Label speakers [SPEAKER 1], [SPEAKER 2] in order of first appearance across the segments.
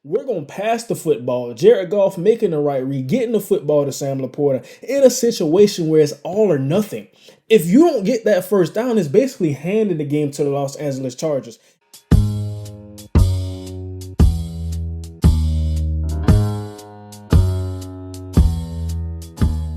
[SPEAKER 1] We're going to pass the football. Jared Goff making the right read, getting the football to Sam Laporta in a situation where it's all or nothing. If you don't get that first down, it's basically handing the game to the Los Angeles Chargers.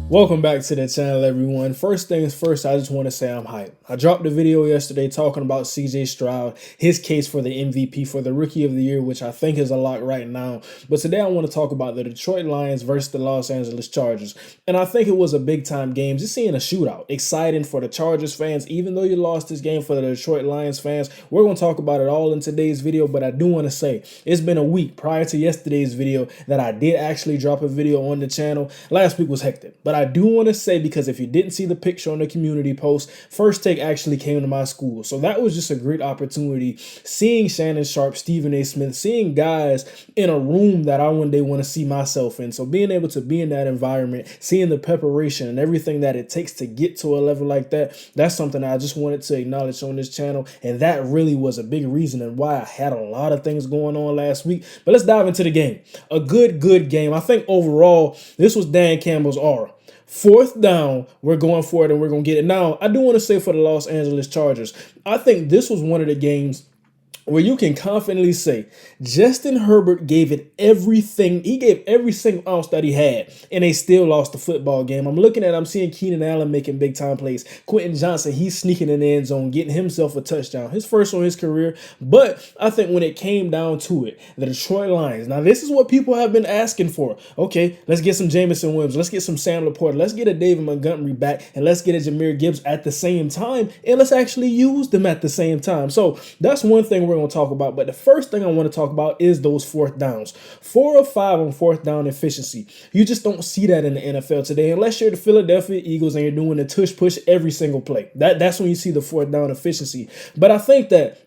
[SPEAKER 1] Welcome back to the channel, everyone. First things first, I just want to say I'm hyped. I dropped a video yesterday talking about CJ Stroud, his case for the MVP, for the Rookie of the Year, which I think is a lock right now. But today I want to talk about the Detroit Lions versus the Los Angeles Chargers. And I think it was a big-time game, just seeing a shootout. Exciting for the Chargers fans, even though you lost this game for the Detroit Lions fans. We're going to talk about it all in today's video, but I do want to say it's been a week prior to yesterday's video that I did actually drop a video on the channel. Last week was hectic, but I do want to say, because if you didn't see the picture on the community post, First Take actually came to my school. So that was just a great opportunity. Seeing Shannon Sharp, Stephen A. Smith, seeing guys in a room that I one day want to see myself in. So being able to be in that environment, seeing the preparation and everything that it takes to get to a level like that, that's something I just wanted to acknowledge on this channel. And that really was a big reason and why I had a lot of things going on last week. But let's dive into the game. A good game. I think overall, this was Dan Campbell's aura. Fourth down, we're going for it and we're going to get it. Now, I do want to say for the Los Angeles Chargers, I think this was one of the games where you can confidently say Justin Herbert gave it everything. He gave every single ounce that he had, and they still lost the football game. I'm seeing Keenan Allen making big time plays. Quentin Johnson, he's sneaking in the end zone, getting himself a touchdown, his first on his career. But I think when it came down to it, the Detroit Lions, now this is what people have been asking for. Okay, let's get some Jameson Williams. Let's get some Sam Laporta. Let's get a David Montgomery back, and let's get a Jahmyr Gibbs at the same time, and let's actually use them at the same time. So that's one thing we're going to talk about. But the first thing I want to talk about is those fourth downs. 4 of 5 on fourth down efficiency. You just don't see that in the NFL today unless you're the Philadelphia Eagles and you're doing the tush push every single play. That's when you see the fourth down efficiency. But I think that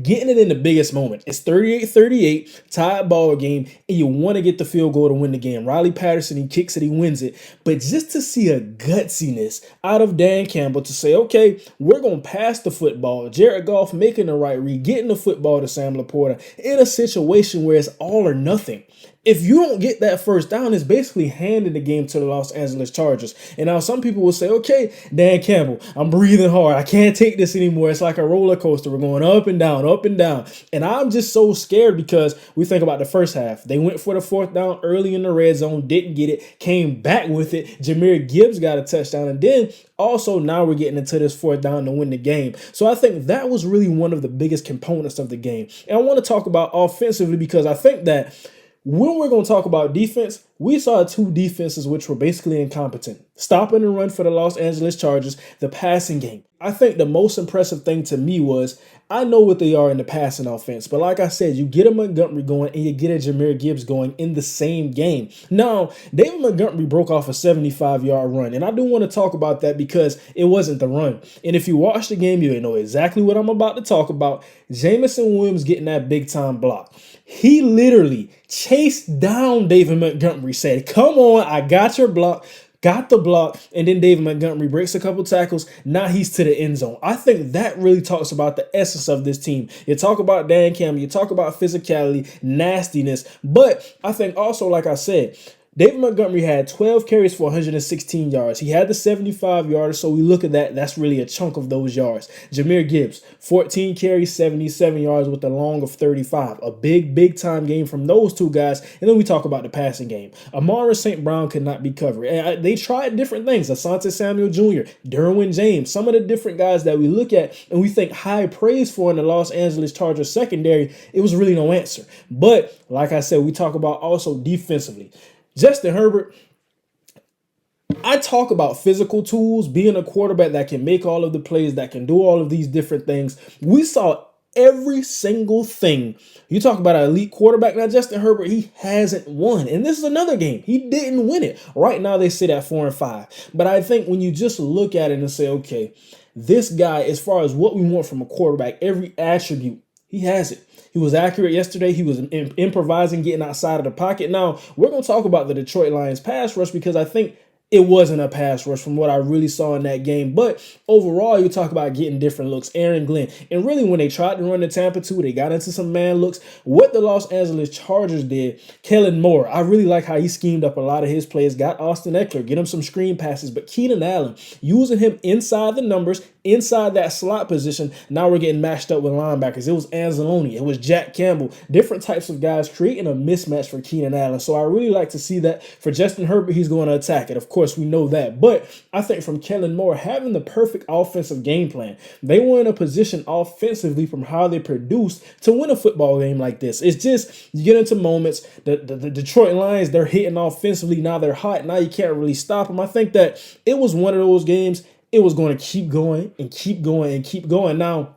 [SPEAKER 1] getting it in the biggest moment. It's 38-38, tied ball game, and you want to get the field goal to win the game. Riley Patterson, he kicks it, he wins it. But just to see a gutsiness out of Dan Campbell to say, okay, we're going to pass the football. Jared Goff making the right read, getting the football to Sam Laporta in a situation where it's all or nothing. If you don't get that first down, it's basically handing the game to the Los Angeles Chargers. And now some people will say, okay, Dan Campbell, I'm breathing hard. I can't take this anymore. It's like a roller coaster. We're going up and down, up and down. And I'm just so scared because we think about the first half. They went for the fourth down early in the red zone, didn't get it, came back with it. Jahmyr Gibbs got a touchdown. And then also now we're getting into this fourth down to win the game. So I think that was really one of the biggest components of the game. And I want to talk about offensively because I think that when we're going to talk about defense, we saw two defenses which were basically incompetent. Stopping and run for the Los Angeles Chargers, the passing game. I think the most impressive thing to me was, I know what they are in the passing offense, but like I said, you get a Montgomery going and you get a Jahmyr Gibbs going in the same game. Now, David Montgomery broke off a 75-yard run, and I do want to talk about that because it wasn't the run. And if you watch the game, you know exactly what I'm about to talk about. Jameson Williams getting that big-time block. He literally chased down David Montgomery, said, come on, I got your block. Got the block, and then David Montgomery breaks a couple tackles. Now he's to the end zone. I think that really talks about the essence of this team. You talk about Dan Campbell, you talk about physicality, nastiness, but I think also, like I said, David Montgomery had 12 carries for 116 yards. He had the 75-yarder, so we look at that. That's really a chunk of those yards. Jahmyr Gibbs, 14 carries, 77 yards with a long of 35. A big-time game from those two guys. And then we talk about the passing game. Amara St. Brown could not be covered. And they tried different things. Asante Samuel Jr., Derwin James, some of the different guys that we look at and we think high praise for in the Los Angeles Chargers secondary, it was really no answer. But like I said, we talk about also defensively. Justin Herbert, I talk about physical tools, being a quarterback that can make all of the plays, that can do all of these different things. We saw every single thing. You talk about an elite quarterback. Now, Justin Herbert, he hasn't won. And this is another game. He didn't win it. Right now, they sit at 4-5. But I think when you just look at it and say, okay, this guy, as far as what we want from a quarterback, every attribute, he has it. He was accurate yesterday. He was improvising, getting outside of the pocket. Now, we're going to talk about the Detroit Lions pass rush because I think it wasn't a pass rush from what I really saw in that game. But overall, you talk about getting different looks. Aaron Glenn. And really, when they tried to run the Tampa 2, they got into some man looks. What the Los Angeles Chargers did, Kellen Moore, I really like how he schemed up a lot of his plays. Got Austin Eckler, get him some screen passes. But Keenan Allen, using him inside the numbers, inside that slot position. Now we're getting matched up with linebackers. It was Anzalone. It was Jack Campbell. Different types of guys creating a mismatch for Keenan Allen. So I really like to see that. For Justin Herbert, he's going to attack it. Of course, we know that. But I think from Kellen Moore, having the perfect offensive game plan, they were in a position offensively from how they produced to win a football game like this. It's just, you get into moments, the Detroit Lions, they're hitting offensively. Now they're hot. Now you can't really stop them. I think that it was one of those games. It was going to keep going and keep going and keep going. Now,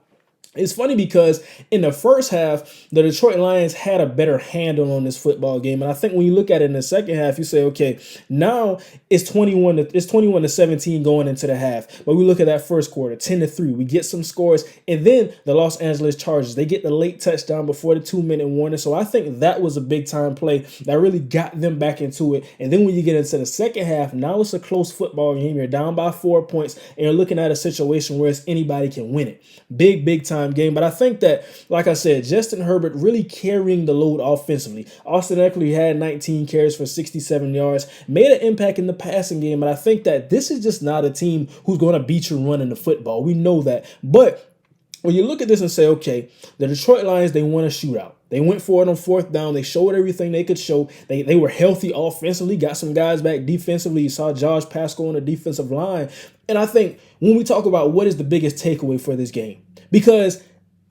[SPEAKER 1] it's funny because in the first half, the Detroit Lions had a better handle on this football game. And I think when you look at it in the second half, you say, okay, now it's 21 to 17 going into the half. But we look at that first quarter, 10-3. We get some scores. And then the Los Angeles Chargers, they get the late touchdown before the 2-minute warning. So I think that was a big time play that really got them back into it. And then when you get into the second half, now it's a close football game. You're down by 4 points and you're looking at a situation where anybody can win it. Big time game. But I think that, like I said, Justin Herbert really carrying the load offensively. Austin Eckler had 19 carries for 67 yards, made an impact in the passing game. But I think that this is just not a team who's going to beat you running the football. We know that. But when you look at this and say, okay, the Detroit Lions, they won a shootout. They went for it on fourth down. They showed everything they could show. They were healthy offensively, got some guys back defensively. You saw Josh Pascal on the defensive line. And I think when we talk about what is the biggest takeaway for this game, because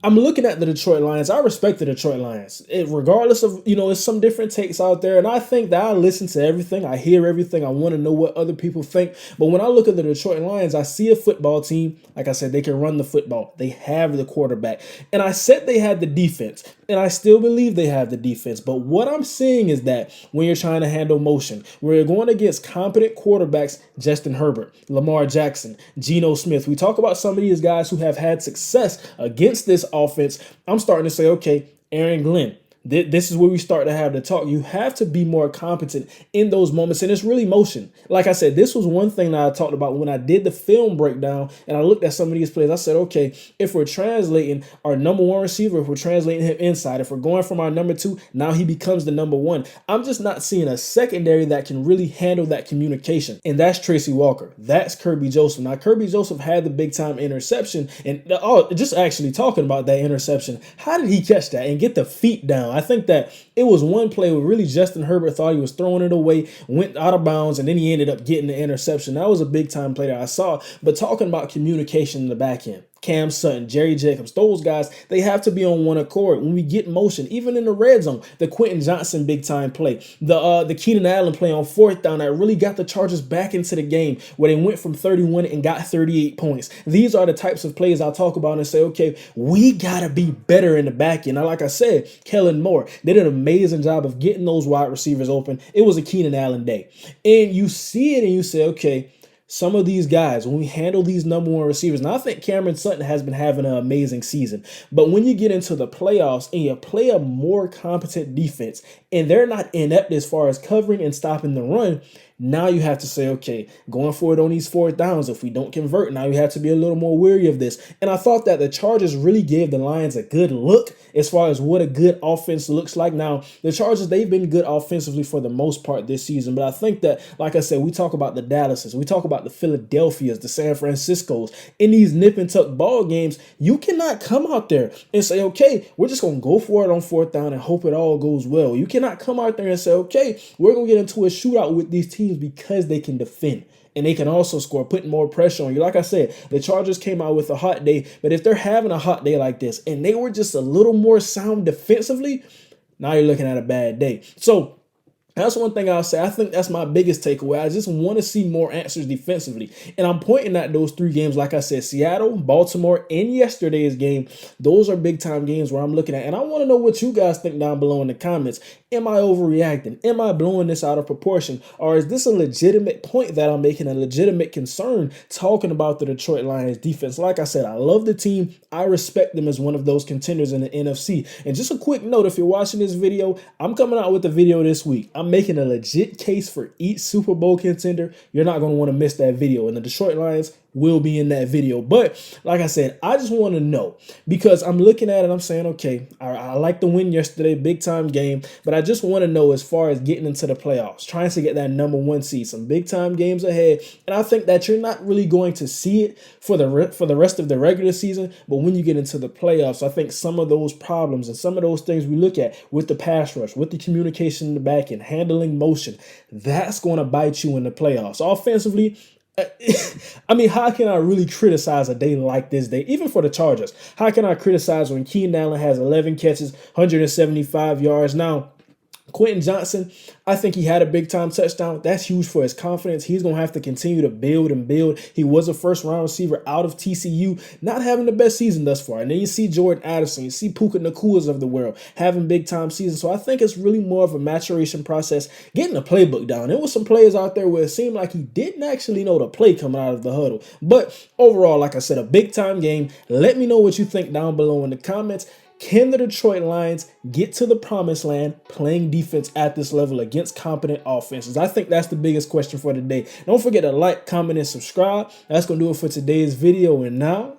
[SPEAKER 1] I'm looking at the Detroit Lions. I respect the Detroit Lions. Regardless of, it's some different takes out there. And I think that I listen to everything. I hear everything. I want to know what other people think. But when I look at the Detroit Lions, I see a football team. Like I said, they can run the football. They have the quarterback. And I said they had the defense. And I still believe they have the defense. But what I'm seeing is that when you're trying to handle motion, where you're going against competent quarterbacks, Justin Herbert, Lamar Jackson, Geno Smith, we talk about some of these guys who have had success against this offense. I'm starting to say, okay, Aaron Glenn, this is where we start to have the talk. You have to be more competent in those moments, and it's really motion. Like I said, this was one thing that I talked about when I did the film breakdown, and I looked at some of these plays. I said, okay, if we're translating our number one receiver, if we're translating him inside, if we're going from our number two, now he becomes the number one. I'm just not seeing a secondary that can really handle that communication, and that's Tracy Walker. That's Kirby Joseph. Now, Kirby Joseph had the big-time interception, and just actually talking about that interception, how did he catch that and get the feet down? I think that it was one play where really Justin Herbert thought he was throwing it away, went out of bounds, and then he ended up getting the interception. That was a big time play that I saw. But talking about communication in the back end, Cam Sutton, Jerry Jacobs, those guys, they have to be on one accord. When we get motion, even in the red zone, the Quentin Johnson big time play, the Keenan Allen play on fourth down that really got the Chargers back into the game where they went from 31 and got 38 points. These are the types of plays I talk about and say, okay, we got to be better in the back end. Now, like I said, Kellen Moore did an amazing job of getting those wide receivers open. It was a Keenan Allen day. And you see it and you say, okay, some of these guys, when we handle these number one receivers, now I think Cameron Sutton has been having an amazing season, but when you get into the playoffs and you play a more competent defense and they're not inept as far as covering and stopping the run, now you have to say, okay, going for it on these fourth downs, if we don't convert, now you have to be a little more wary of this. And I thought that the Chargers really gave the Lions a good look as far as what a good offense looks like. Now, the Chargers, they've been good offensively for the most part this season, but I think that, like I said, we talk about the Dallases, we talk about the Philadelphias, the San Franciscos. In these nip and tuck ball games, you cannot come out there and say, okay, we're just going to go for it on fourth down and hope it all goes well. You cannot come out there and say, okay, we're going to get into a shootout with these teams because they can defend and they can also score, putting more pressure on you. Like I said, the Chargers came out with a hot day, but if they're having a hot day like this and they were just a little more sound defensively, now you're looking at a bad day. So that's one thing I'll say. I think that's my biggest takeaway. I just want to see more answers defensively. And I'm pointing at those three games, like I said, Seattle, Baltimore, and yesterday's game. Those are big-time games where I'm looking at. And I want to know what you guys think down below in the comments. Am I overreacting? Am I blowing this out of proportion? Or is this a legitimate point that I'm making, a legitimate concern talking about the Detroit Lions defense? Like I said, I love the team. I respect them as one of those contenders in the NFC. And just a quick note, if you're watching this video, I'm coming out with a video this week. I'm I'm making a legit case for each Super Bowl contender. You're not going to want to miss that video. And the Detroit Lions will be in that video. But like I said, I just want to know, because I'm looking at it, I'm saying, okay, I like the win yesterday, big time game, but I just want to know, as far as getting into the playoffs, trying to get that #1 seed, some big time games ahead. And I think that you're not really going to see it for the rest of the regular season, but when you get into the playoffs, I think some of those problems and some of those things we look at with the pass rush, with the communication in the back end, handling motion, that's going to bite you in the playoffs. Offensively, I mean, how can I really criticize a day like this day, even for the Chargers? How can I criticize when Keenan Allen has 11 catches, 175 yards? Now, Quentin Johnson, I think he had a big-time touchdown. That's huge for his confidence. He's going to have to continue to build and build. He was a first-round receiver out of TCU, not having the best season thus far. And then you see Jordan Addison, you see Puka Nakuas of the world having big-time seasons. So I think it's really more of a maturation process, getting the playbook down. There was some players out there where it seemed like he didn't actually know the play coming out of the huddle. But overall, like I said, a big-time game. Let me know what you think down below in the comments. Can the Detroit Lions get to the promised land playing defense at this level against competent offenses? I think that's the biggest question for today. Don't forget to like, comment, and subscribe. That's going to do it for today's video. And now,